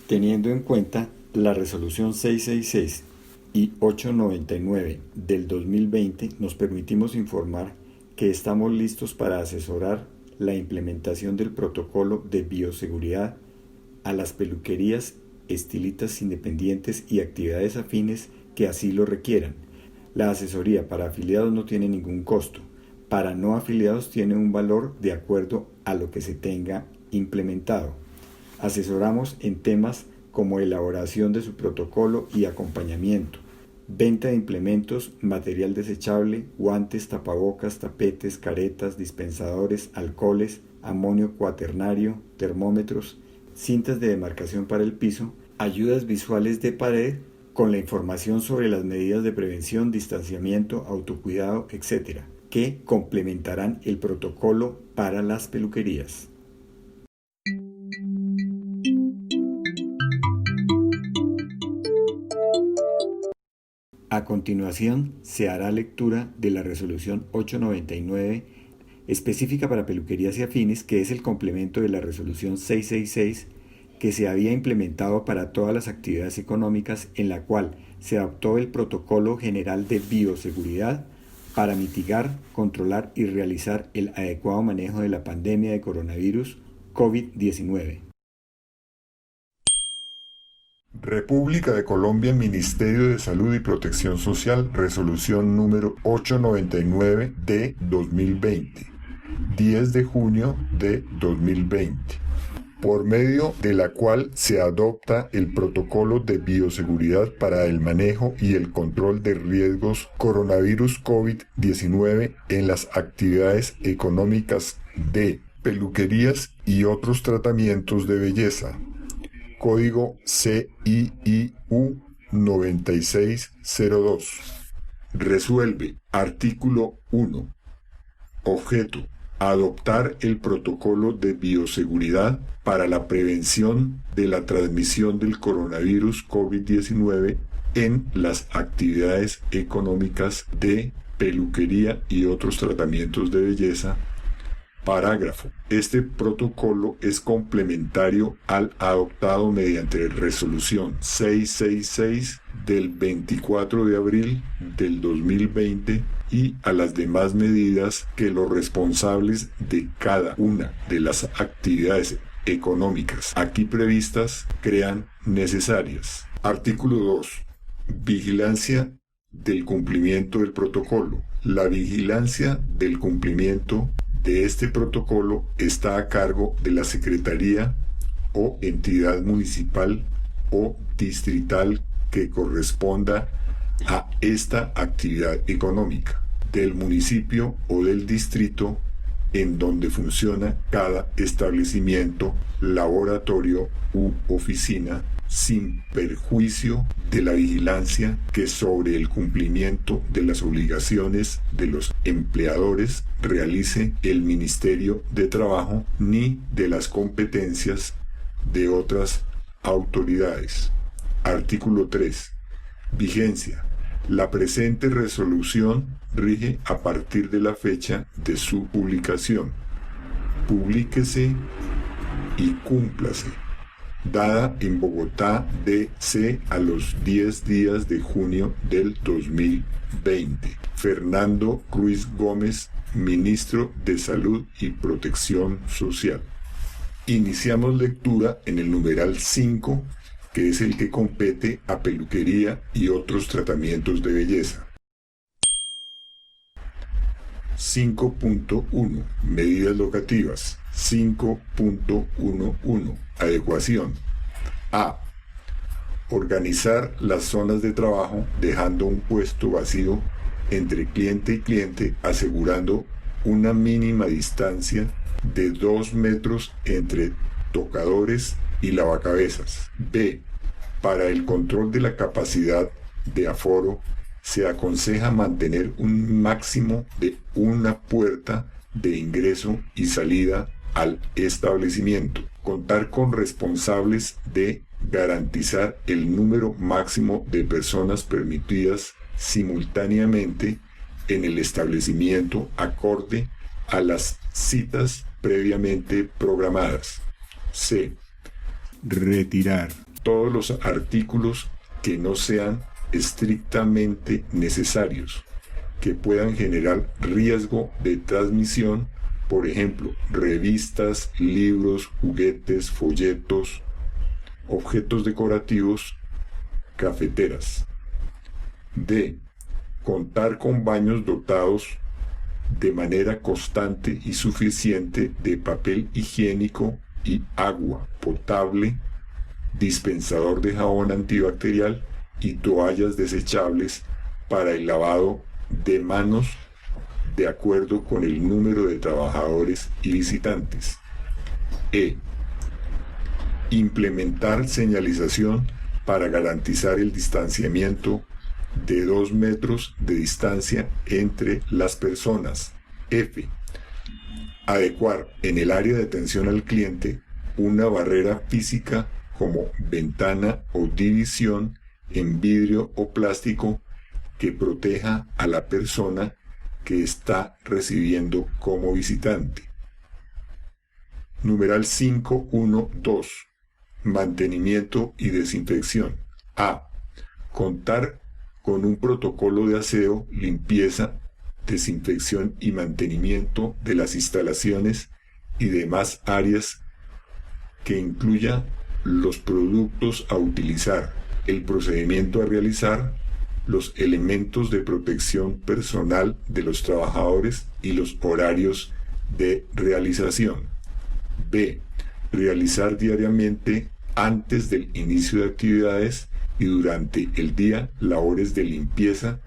Teniendo en cuenta la resolución 666 y 899 del 2020, nos permitimos informar que estamos listos para asesorar la implementación del protocolo de bioseguridad a las peluquerías, estilistas independientes y actividades afines que así lo requieran. La asesoría para afiliados no tiene ningún costo. Para no afiliados tiene un valor de acuerdo a lo que se tenga implementado. Asesoramos en temas como elaboración de su protocolo y acompañamiento, venta de implementos, material desechable, guantes, tapabocas, tapetes, caretas, dispensadores, alcoholes, amonio cuaternario, termómetros, cintas de demarcación para el piso, ayudas visuales de pared con la información sobre las medidas de prevención, distanciamiento, autocuidado, etc., que complementarán el protocolo para las peluquerías. A continuación, se hará lectura de la resolución 899 específica para peluquerías y afines, que es el complemento de la resolución 666 que se había implementado para todas las actividades económicas, en la cual se adoptó el Protocolo General de Bioseguridad para mitigar, controlar y realizar el adecuado manejo de la pandemia de coronavirus COVID-19. República de Colombia, Ministerio de Salud y Protección Social, resolución número 899 de 2020, 10 de junio de 2020, por medio de la cual se adopta el protocolo de bioseguridad para el manejo y el control de riesgos coronavirus COVID-19 en las actividades económicas de peluquerías y otros tratamientos de belleza. Código CIIU 9602. Resuelve. Artículo 1. Objeto: adoptar el protocolo de bioseguridad para la prevención de la transmisión del coronavirus COVID-19 en las actividades económicas de peluquería y otros tratamientos de belleza. Parágrafo. Este protocolo es complementario al adoptado mediante resolución 666 del 24 de abril del 2020 y a las demás medidas que los responsables de cada una de las actividades económicas aquí previstas crean necesarias. Artículo 2. Vigilancia del cumplimiento del protocolo. La vigilancia del cumplimiento de este protocolo está a cargo de la Secretaría o entidad municipal o distrital que corresponda a esta actividad económica, del municipio o del distrito en donde funciona cada establecimiento, laboratorio u oficina, sin perjuicio de la vigilancia que sobre el cumplimiento de las obligaciones de los empleadores realice el Ministerio de Trabajo ni de las competencias de otras autoridades. Artículo 3. Vigencia. La presente resolución rige a partir de la fecha de su publicación. Publíquese y cúmplase. Dada en Bogotá, D.C. a los 10 días de junio del 2020. Fernando Ruiz Gómez, Ministro de Salud y Protección Social. Iniciamos lectura en el numeral 5, que es el que compete a peluquería y otros tratamientos de belleza. 5.1. Medidas locativas. 5.11. Adecuación. A. Organizar las zonas de trabajo dejando un puesto vacío entre cliente y cliente, asegurando una mínima distancia de 2 metros entre tocadores y lavacabezas. B. Para el control de la capacidad de aforo, se aconseja mantener un máximo de una puerta de ingreso y salida al establecimiento. Contar con responsables de garantizar el número máximo de personas permitidas simultáneamente en el establecimiento acorde a las citas previamente programadas. C. Retirar todos los artículos que no sean estrictamente necesarios, que puedan generar riesgo de transmisión, por ejemplo, revistas, libros, juguetes, folletos, objetos decorativos, cafeteras. D. Contar con baños dotados de manera constante y suficiente de papel higiénico y agua potable, dispensador de jabón antibacterial y toallas desechables para el lavado de manos de acuerdo con el número de trabajadores y visitantes. E. Implementar señalización para garantizar el distanciamiento de 2 metros de distancia entre las personas. F. Adecuar en el área de atención al cliente una barrera física como ventana o división en vidrio o plástico que proteja a la persona que está recibiendo como visitante. Numeral 5.1.2. Mantenimiento y desinfección. A. Contar con un protocolo de aseo, limpieza, desinfección y mantenimiento de las instalaciones y demás áreas que incluya los productos a utilizar, el procedimiento a realizar, los elementos de protección personal de los trabajadores y los horarios de realización. B. Realizar diariamente, antes del inicio de actividades y durante el día, labores de limpieza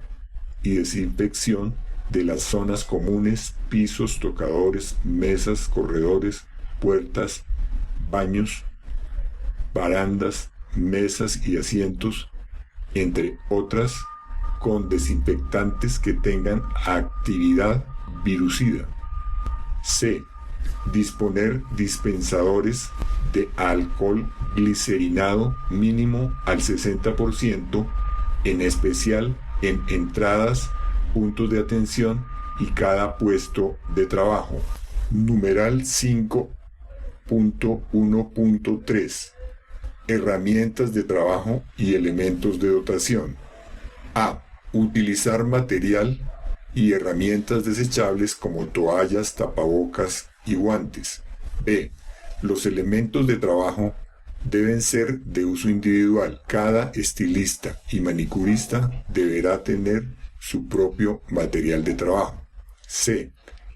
y desinfección de las zonas comunes, pisos, tocadores, mesas, corredores, puertas, baños, barandas, mesas y asientos, entre otras, con desinfectantes que tengan actividad virucida. C. Disponer dispensadores de alcohol glicerinado mínimo al 60%, en especial en entradas, puntos de atención y cada puesto de trabajo. Numeral 5.1.3. Herramientas de trabajo y elementos de dotación. A. Utilizar material y herramientas desechables como toallas, tapabocas y guantes. B. Los elementos de trabajo deben ser de uso individual. Cada estilista y manicurista deberá tener su propio material de trabajo. C.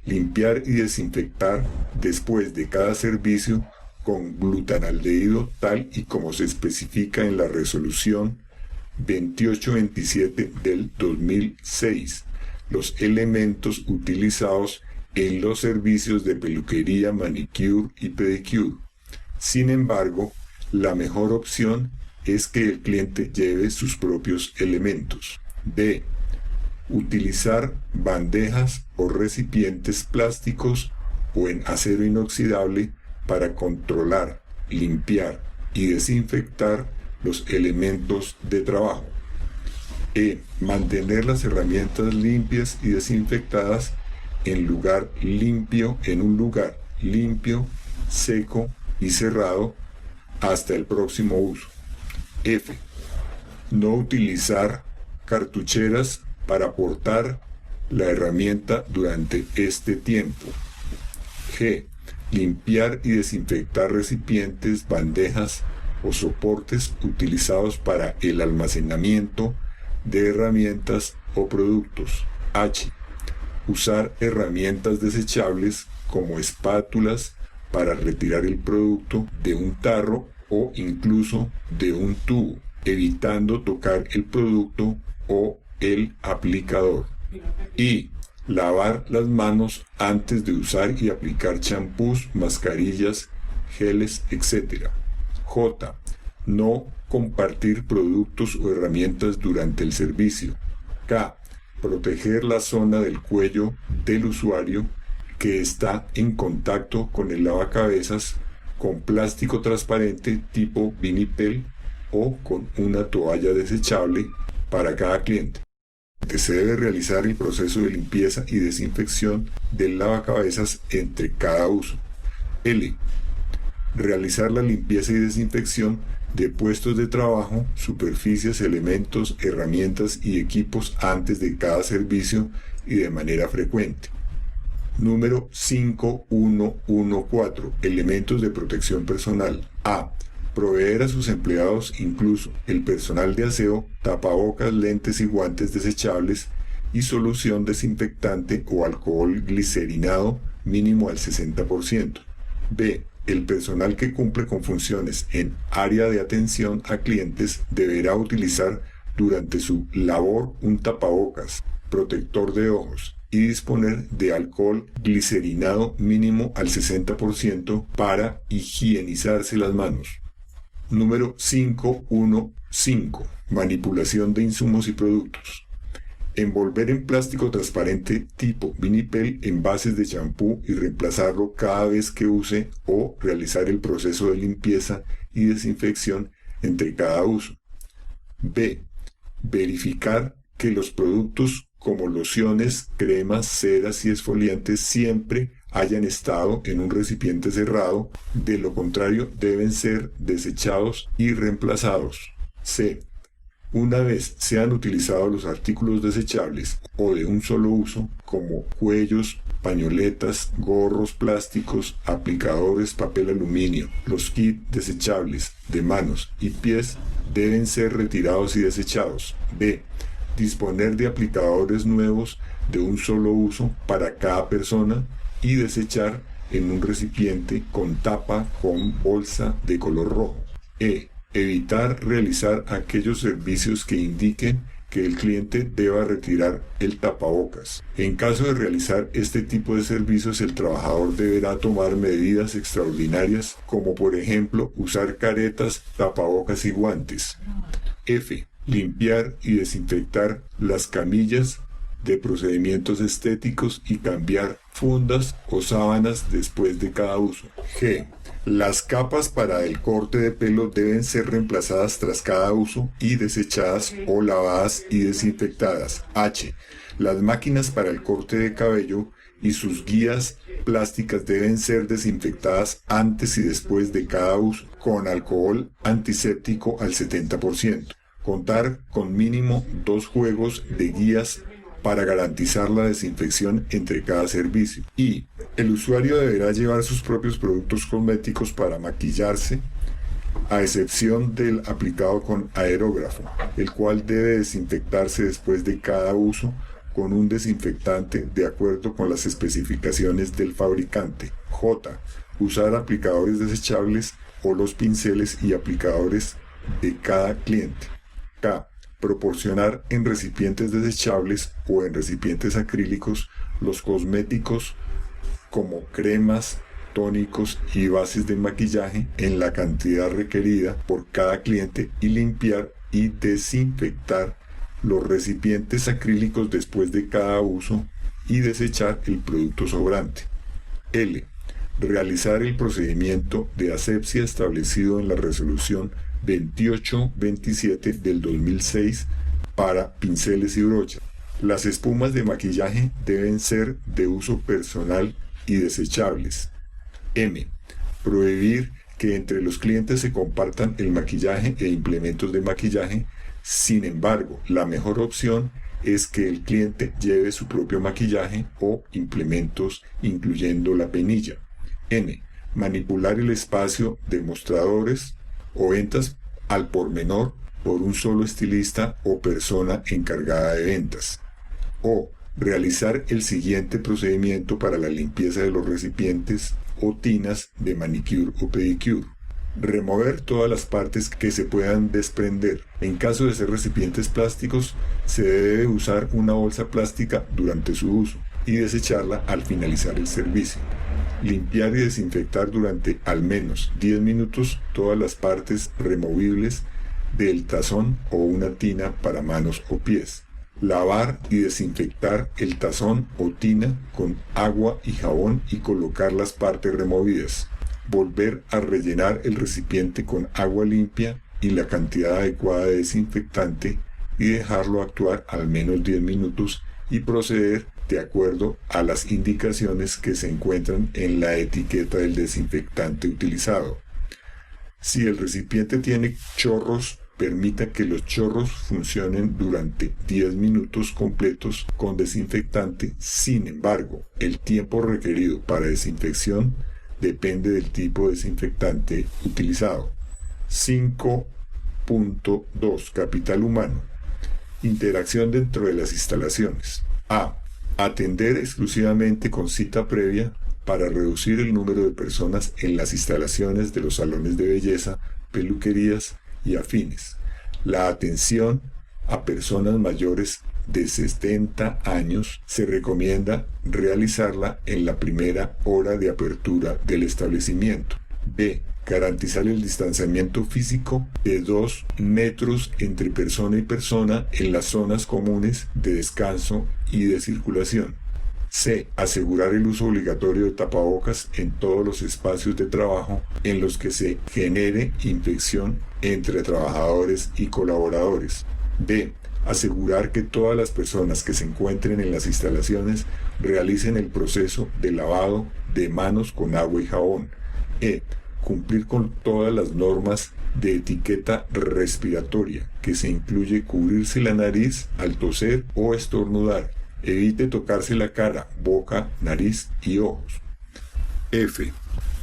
Limpiar y desinfectar después de cada servicio con glutanaldehído tal y como se especifica en la resolución 2827 del 2006, los elementos utilizados en los servicios de peluquería, manicure y pedicure. Sin embargo, la mejor opción es que el cliente lleve sus propios elementos. D. Utilizar bandejas o recipientes plásticos o en acero inoxidable para controlar, limpiar y desinfectar los elementos de trabajo. E. Mantener las herramientas limpias y desinfectadas en un lugar limpio, seco y cerrado hasta el próximo uso. F. No utilizar cartucheras para portar la herramienta durante este tiempo. G. Limpiar y desinfectar recipientes, bandejas o soportes utilizados para el almacenamiento de herramientas o productos. H. Usar herramientas desechables como espátulas para retirar el producto de un tarro o incluso de un tubo, evitando tocar el producto o el aplicador. Y lavar las manos antes de usar y aplicar champús, mascarillas, geles, etc. J. No compartir productos o herramientas durante el servicio. K. Proteger la zona del cuello del usuario que está en contacto con el lavacabezas con plástico transparente tipo vinipel o con una toalla desechable para cada cliente. Se debe realizar el proceso de limpieza y desinfección del lavacabezas entre cada uso. L. Realizar la limpieza y desinfección de puestos de trabajo, superficies, elementos, herramientas y equipos antes de cada servicio y de manera frecuente. Número 5114. Elementos de protección personal. A. Proveer a sus empleados, incluso el personal de aseo, tapabocas, lentes y guantes desechables y solución desinfectante o alcohol glicerinado mínimo al 60%. B. El personal que cumple con funciones en área de atención a clientes deberá utilizar durante su labor un tapabocas, protector de ojos y disponer de alcohol glicerinado mínimo al 60% para higienizarse las manos. Número 515. Manipulación de insumos y productos. Envolver en plástico transparente tipo vinipel envases de champú y reemplazarlo cada vez que use o realizar el proceso de limpieza y desinfección entre cada uso. B. Verificar que los productos como lociones, cremas, ceras y esfoliantes siempre hayan estado en un recipiente cerrado, de lo contrario deben ser desechados y reemplazados. C. Una vez sean utilizados los artículos desechables o de un solo uso, como cuellos, pañoletas, gorros plásticos, aplicadores, papel aluminio, los kits desechables de manos y pies deben ser retirados y desechados. B. Disponer de aplicadores nuevos de un solo uso para cada persona y desechar en un recipiente con tapa con bolsa de color rojo. E. Evitar realizar aquellos servicios que indiquen que el cliente deba retirar el tapabocas. En caso de realizar este tipo de servicios, el trabajador deberá tomar medidas extraordinarias, como por ejemplo usar caretas, tapabocas y guantes. F. Limpiar y desinfectar las camillas de procedimientos estéticos y cambiar fundas o sábanas después de cada uso. G. Las capas para el corte de pelo deben ser reemplazadas tras cada uso y desechadas o lavadas y desinfectadas. H. Las máquinas para el corte de cabello y sus guías plásticas deben ser desinfectadas antes y después de cada uso con alcohol antiséptico al 70%. Contar con mínimo 2 juegos de guías para garantizar la desinfección entre cada servicio. Y el usuario deberá llevar sus propios productos cosméticos para maquillarse, a excepción del aplicado con aerógrafo, el cual debe desinfectarse después de cada uso con un desinfectante de acuerdo con las especificaciones del fabricante. J. Usar aplicadores desechables o los pinceles y aplicadores de cada cliente. K. Proporcionar en recipientes desechables o en recipientes acrílicos los cosméticos como cremas, tónicos y bases de maquillaje en la cantidad requerida por cada cliente y limpiar y desinfectar los recipientes acrílicos después de cada uso y desechar el producto sobrante. L. Realizar el procedimiento de asepsia establecido en la resolución 2827 del 2006 para pinceles y brochas. Las espumas de maquillaje deben ser de uso personal y desechables. M. Prohibir que entre los clientes se compartan el maquillaje e implementos de maquillaje. Sin embargo, la mejor opción es que el cliente lleve su propio maquillaje o implementos, incluyendo la peinilla. N. Manipular el espacio de mostradores o ventas al por menor por un solo estilista o persona encargada de ventas. O realizar el siguiente procedimiento para la limpieza de los recipientes o tinas de manicure o pedicure. Remover todas las partes que se puedan desprender. En caso de ser recipientes plásticos, se debe usar una bolsa plástica durante su uso y desecharla al finalizar el servicio. Limpiar y desinfectar durante al menos 10 minutos todas las partes removibles del tazón o una tina para manos o pies. Lavar y desinfectar el tazón o tina con agua y jabón y colocar las partes removidas. Volver a rellenar el recipiente con agua limpia y la cantidad adecuada de desinfectante y dejarlo actuar al menos 10 minutos y proceder de acuerdo a las indicaciones que se encuentran en la etiqueta del desinfectante utilizado. Si el recipiente tiene chorros, permita que los chorros funcionen durante 10 minutos completos con desinfectante. Sin embargo, el tiempo requerido para desinfección depende del tipo de desinfectante utilizado. 5.2. Capital humano. Interacción dentro de las instalaciones. A. Atender exclusivamente con cita previa para reducir el número de personas en las instalaciones de los salones de belleza, peluquerías y afines. La atención a personas mayores de 70 años se recomienda realizarla en la primera hora de apertura del establecimiento. B. Garantizar el distanciamiento físico de 2 metros entre persona y persona en las zonas comunes de descanso y de circulación. C. Asegurar el uso obligatorio de tapabocas en todos los espacios de trabajo en los que se genere infección entre trabajadores y colaboradores. D. Asegurar que todas las personas que se encuentren en las instalaciones realicen el proceso de lavado de manos con agua y jabón. E. Cumplir con todas las normas de etiqueta respiratoria, que se incluye cubrirse la nariz al toser o estornudar. Evite tocarse la cara, boca, nariz y ojos. F.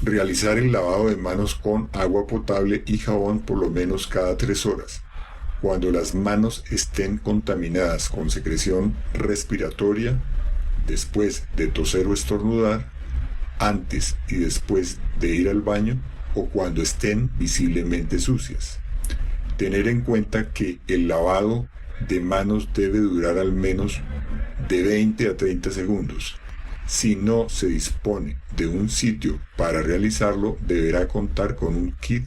Realizar el lavado de manos con agua potable y jabón por lo menos cada 3 horas. Cuando las manos estén contaminadas con secreción respiratoria, después de toser o estornudar, antes y después de ir al baño, o cuando estén visiblemente sucias. Tener en cuenta que el lavado de manos debe durar al menos de 20 a 30 segundos. Si no se dispone de un sitio para realizarlo, deberá contar con un kit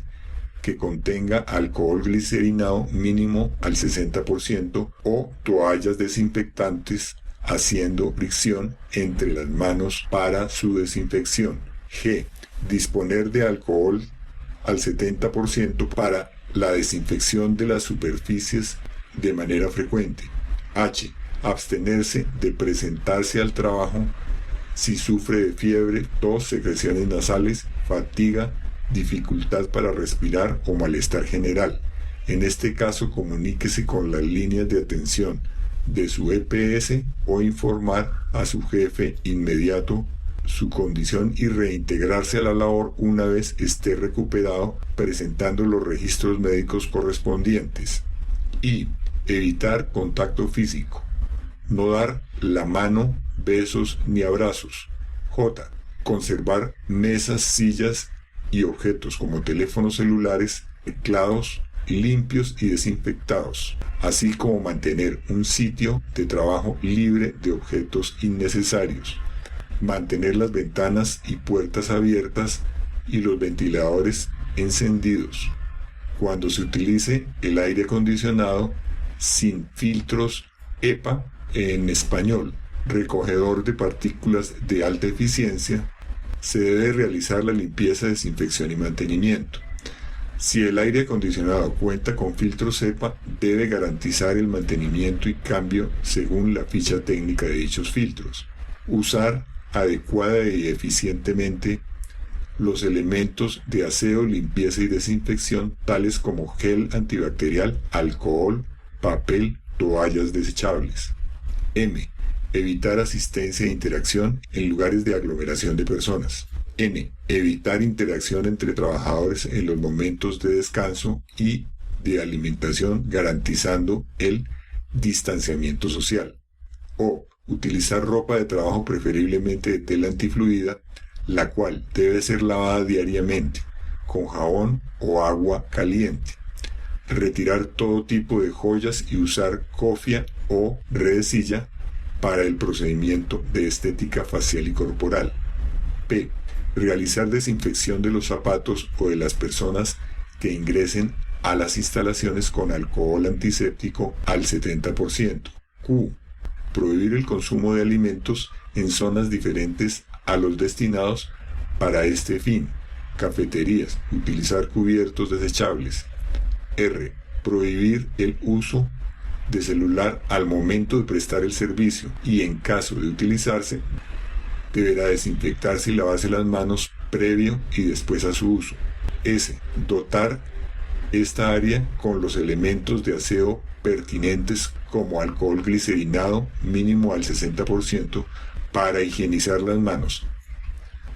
que contenga alcohol glicerinado mínimo al 60% o toallas desinfectantes haciendo fricción entre las manos para su desinfección. G. Disponer de alcohol al 70% para la desinfección de las superficies de manera frecuente. H. Abstenerse de presentarse al trabajo si sufre de fiebre, tos, secreciones nasales, fatiga, dificultad para respirar o malestar general. En este caso, comuníquese con las líneas de atención de su EPS o informar a su jefe inmediato su condición y reintegrarse a la labor una vez esté recuperado, presentando los registros médicos correspondientes. Y evitar contacto físico. No dar la mano, besos ni abrazos. J. Conservar mesas, sillas y objetos como teléfonos celulares, teclados limpios y desinfectados, así como mantener un sitio de trabajo libre de objetos innecesarios. Mantener las ventanas y puertas abiertas y los ventiladores encendidos. Cuando se utilice el aire acondicionado sin filtros EPA, en español, recogedor de partículas de alta eficiencia, se debe realizar la limpieza, desinfección y mantenimiento. Si el aire acondicionado cuenta con filtros EPA, debe garantizar el mantenimiento y cambio según la ficha técnica de dichos filtros. Usar adecuada y eficientemente los elementos de aseo, limpieza y desinfección, tales como gel antibacterial, alcohol, papel, toallas desechables. M. Evitar asistencia e interacción en lugares de aglomeración de personas. N. Evitar interacción entre trabajadores en los momentos de descanso y de alimentación, garantizando el distanciamiento social. O. Utilizar ropa de trabajo preferiblemente de tela antifluida, la cual debe ser lavada diariamente con jabón o agua caliente. Retirar todo tipo de joyas y usar cofia o redecilla para el procedimiento de estética facial y corporal. P. Realizar desinfección de los zapatos o de las personas que ingresen a las instalaciones con alcohol antiséptico al 70%. Q. Prohibir el consumo de alimentos en zonas diferentes a los destinados para este fin. Cafeterías. Utilizar cubiertos desechables. R. Prohibir el uso de celular al momento de prestar el servicio y en caso de utilizarse, deberá desinfectarse y lavarse las manos previo y después a su uso. S. Dotar esta área con los elementos de aseo pertinentes como alcohol glicerinado mínimo al 60% para higienizar las manos,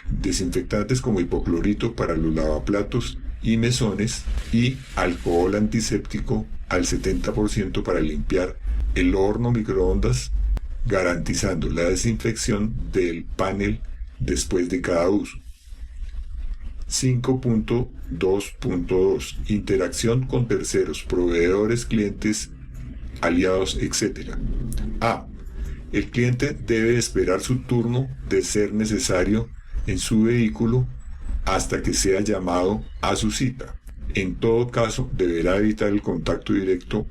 desinfectantes como hipoclorito para los lavaplatos y mesones y alcohol antiséptico al 70% para limpiar el horno microondas, garantizando la desinfección del panel después de cada uso. 5.2.2 Interacción con terceros, proveedores, clientes, aliados, etc. A. El cliente debe esperar su turno de ser necesario en su vehículo hasta que sea llamado a su cita. En todo caso, deberá evitar el contacto directo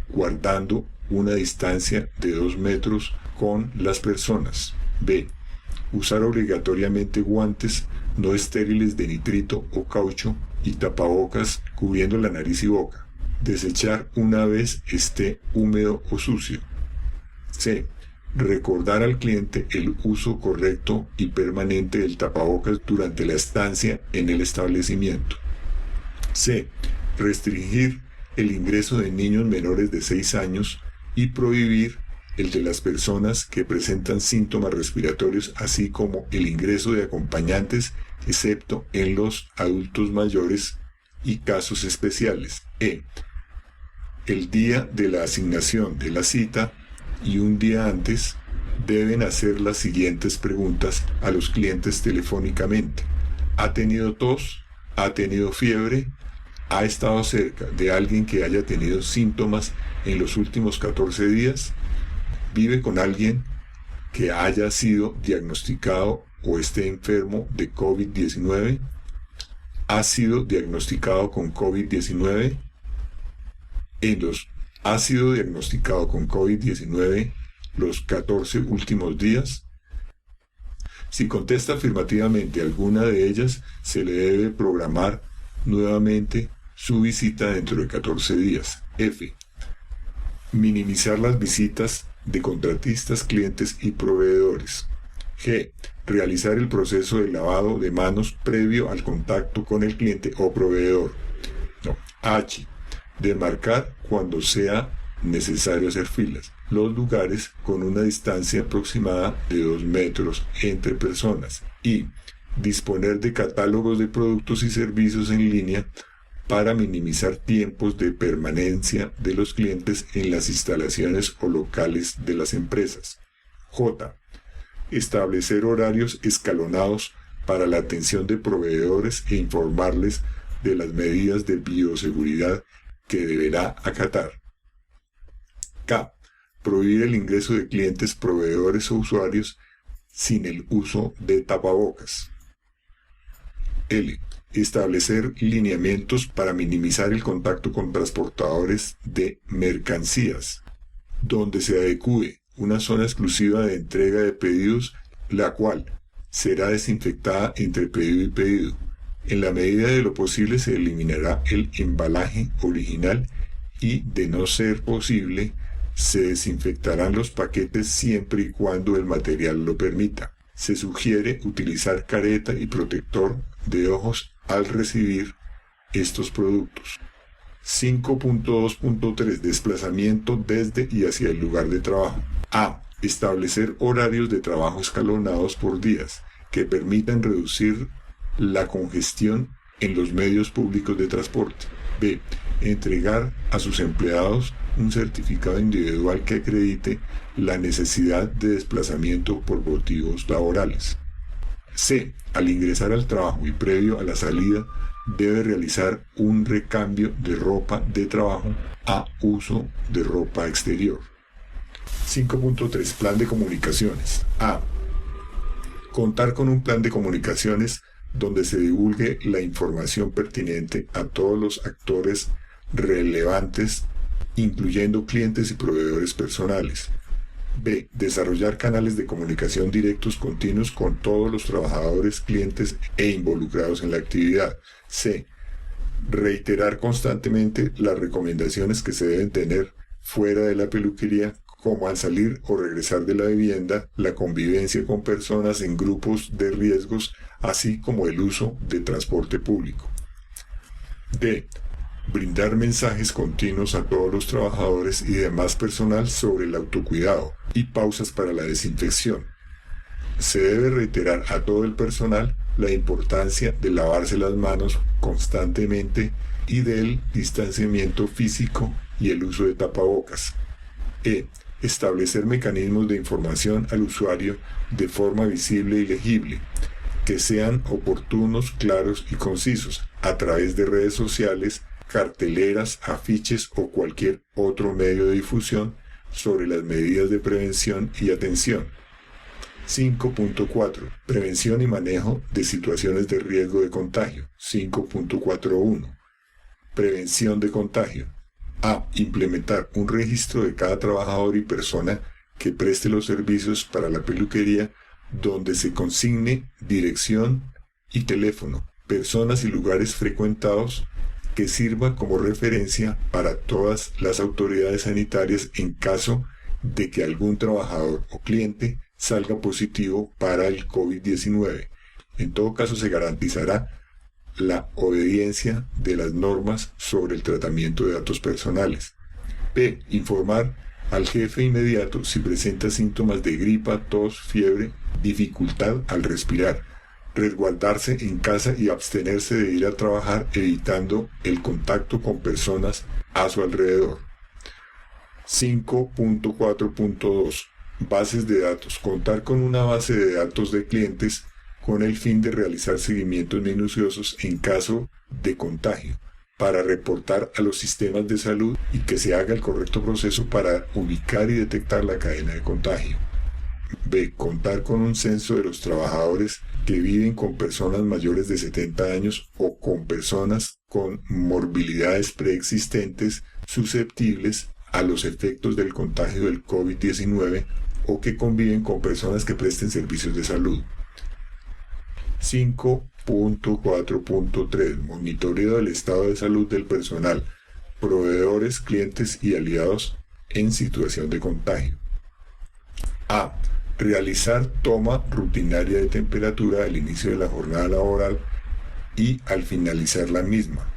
guardando una distancia de 2 metros con las personas. B. Usar obligatoriamente guantes no estériles de nitrito o caucho y tapabocas cubriendo la nariz y boca. Desechar una vez esté húmedo o sucio. C. Recordar al cliente el uso correcto y permanente del tapabocas durante la estancia en el establecimiento. C. Restringir el ingreso de niños menores de 6 años y prohibir el de las personas que presentan síntomas respiratorios, así como el ingreso de acompañantes, excepto en los adultos mayores y casos especiales. E. El día de la asignación de la cita y un día antes deben hacer las siguientes preguntas a los clientes telefónicamente. ¿Ha tenido tos? ¿Ha tenido fiebre? ¿Ha estado cerca de alguien que haya tenido síntomas en los últimos 14 días? ¿Vive con alguien que haya sido diagnosticado o esté enfermo de COVID-19? ¿Ha sido diagnosticado con COVID-19? ¿Ha sido diagnosticado con COVID-19 los 14 últimos días? Si contesta afirmativamente alguna de ellas, se le debe programar nuevamente su visita dentro de 14 días. F. Minimizar las visitas de contratistas, clientes y proveedores. G. Realizar el proceso de lavado de manos previo al contacto con el cliente o proveedor. H. Demarcar cuando sea necesario hacer filas los lugares con una distancia aproximada de 2 metros entre personas. Y disponer de catálogos de productos y servicios en línea para minimizar tiempos de permanencia de los clientes en las instalaciones o locales de las empresas. J. Establecer horarios escalonados para la atención de proveedores e informarles de las medidas de bioseguridad que deberá acatar. K. Prohibir el ingreso de clientes, proveedores o usuarios sin el uso de tapabocas. L. Establecer lineamientos para minimizar el contacto con transportadores de mercancías, donde se adecúe una zona exclusiva de entrega de pedidos, la cual será desinfectada entre pedido y pedido. En la medida de lo posible se eliminará el embalaje original y, de no ser posible, se desinfectarán los paquetes siempre y cuando el material lo permita. Se sugiere utilizar careta y protector de ojos al recibir estos productos. 5.2.3 Desplazamiento desde y hacia el lugar de trabajo. A. Establecer horarios de trabajo escalonados por días que permitan reducir la congestión en los medios públicos de transporte. B. Entregar a sus empleados un certificado individual que acredite la necesidad de desplazamiento por motivos laborales. C. Al ingresar al trabajo y previo a la salida, debe realizar un recambio de ropa de trabajo a uso de ropa exterior. 5.3 Plan de comunicaciones. A. Contar con un plan de comunicaciones donde se divulgue la información pertinente a todos los actores relevantes, incluyendo clientes y proveedores personales. B. Desarrollar canales de comunicación directos continuos con todos los trabajadores, clientes e involucrados en la actividad. C. Reiterar constantemente las recomendaciones que se deben tener fuera de la peluquería, como al salir o regresar de la vivienda, la convivencia con personas en grupos de riesgos, así como el uso de transporte público. D. Brindar mensajes continuos a todos los trabajadores y demás personal sobre el autocuidado y pausas para la desinfección. Se debe reiterar a todo el personal la importancia de lavarse las manos constantemente y del distanciamiento físico y el uso de tapabocas. E. Establecer mecanismos de información al usuario de forma visible y legible, que sean oportunos, claros y concisos, a través de redes sociales, carteleras, afiches o cualquier otro medio de difusión sobre las medidas de prevención y atención. 5.4. Prevención y manejo de situaciones de riesgo de contagio. 5.41. Prevención de contagio. A. Implementar un registro de cada trabajador y persona que preste los servicios para la peluquería, donde se consigne dirección y teléfono, personas y lugares frecuentados, que sirva como referencia para todas las autoridades sanitarias en caso de que algún trabajador o cliente salga positivo para el COVID-19. En todo caso, se garantizará la obediencia de las normas sobre el tratamiento de datos personales. P. Informar al jefe inmediato si presenta síntomas de gripa, tos, fiebre, dificultad al respirar. Resguardarse en casa y abstenerse de ir a trabajar, evitando el contacto con personas a su alrededor. 5.4.2. Bases de datos. Contar con una base de datos de clientes con el fin de realizar seguimientos minuciosos en caso de contagio, para reportar a los sistemas de salud y que se haga el correcto proceso para ubicar y detectar la cadena de contagio. B. Contar con un censo de los trabajadores que viven con personas mayores de 70 años o con personas con morbilidades preexistentes susceptibles a los efectos del contagio del COVID-19 o que conviven con personas que presten servicios de salud. 5.4.3. Monitoreo del estado de salud del personal, proveedores, clientes y aliados en situación de contagio. A. Realizar toma rutinaria de temperatura al inicio de la jornada laboral y al finalizar la misma.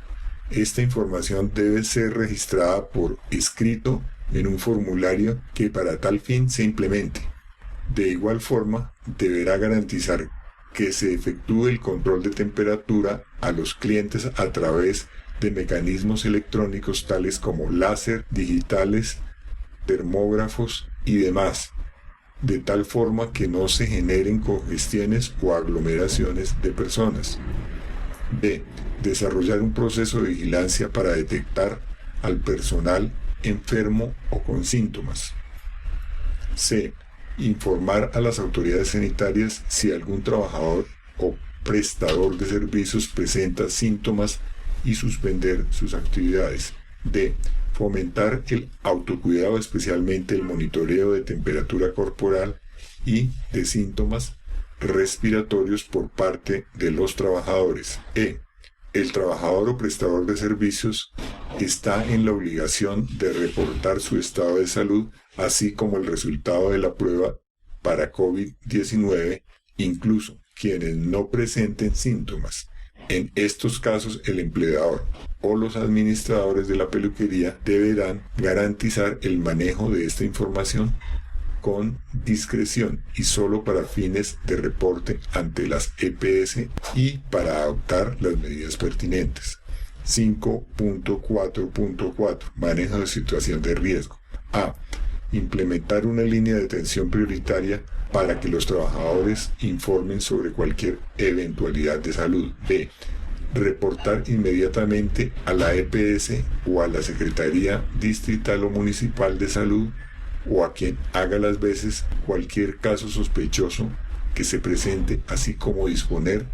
Esta información debe ser registrada por escrito en un formulario que para tal fin se implemente. De igual forma, deberá garantizar que se efectúe el control de temperatura a los clientes a través de mecanismos electrónicos tales como láser, digitales, termógrafos y demás, de tal forma que no se generen congestiones o aglomeraciones de personas. B. Desarrollar un proceso de vigilancia para detectar al personal enfermo o con síntomas. C. Informar a las autoridades sanitarias si algún trabajador o prestador de servicios presenta síntomas y suspender sus actividades. D. Fomentar el autocuidado, especialmente el monitoreo de temperatura corporal y de síntomas respiratorios por parte de los trabajadores. E. El trabajador o prestador de servicios está en la obligación de reportar su estado de salud, así como el resultado de la prueba para COVID-19, incluso quienes no presenten síntomas. En estos casos, el empleador o los administradores de la peluquería deberán garantizar el manejo de esta información con discreción y solo para fines de reporte ante las EPS y para adoptar las medidas pertinentes. 5.4.4. Manejo de situación de riesgo. A. Implementar una línea de atención prioritaria para que los trabajadores informen sobre cualquier eventualidad de salud. B. Reportar inmediatamente a la EPS o a la Secretaría Distrital o Municipal de Salud o a quien haga las veces cualquier caso sospechoso que se presente, así como disponer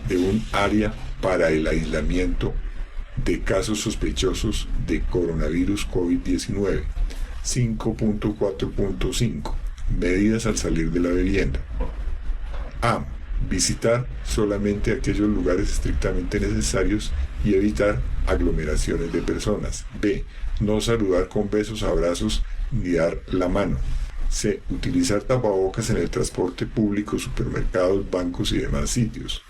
de un área para el aislamiento de casos sospechosos de coronavirus COVID-19. 5.4.5. Medidas al salir de la vivienda. A. Visitar solamente aquellos lugares estrictamente necesarios y evitar aglomeraciones de personas. B. No saludar con besos, abrazos ni dar la mano. C. Utilizar tapabocas en el transporte público, supermercados, bancos y demás sitios.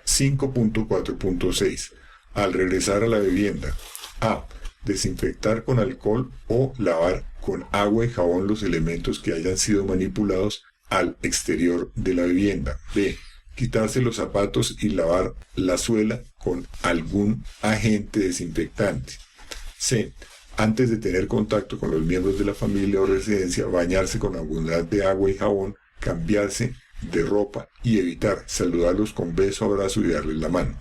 5.4.6. al regresar a la vivienda. A. Desinfectar con alcohol o lavar con agua y jabón los elementos que hayan sido manipulados al exterior de la vivienda. B. Quitarse los zapatos y lavar la suela con algún agente desinfectante. C. Antes de tener contacto con los miembros de la familia o residencia, bañarse con abundante agua y jabón, cambiarse de ropa y evitar saludarlos con beso, abrazo y darles la mano.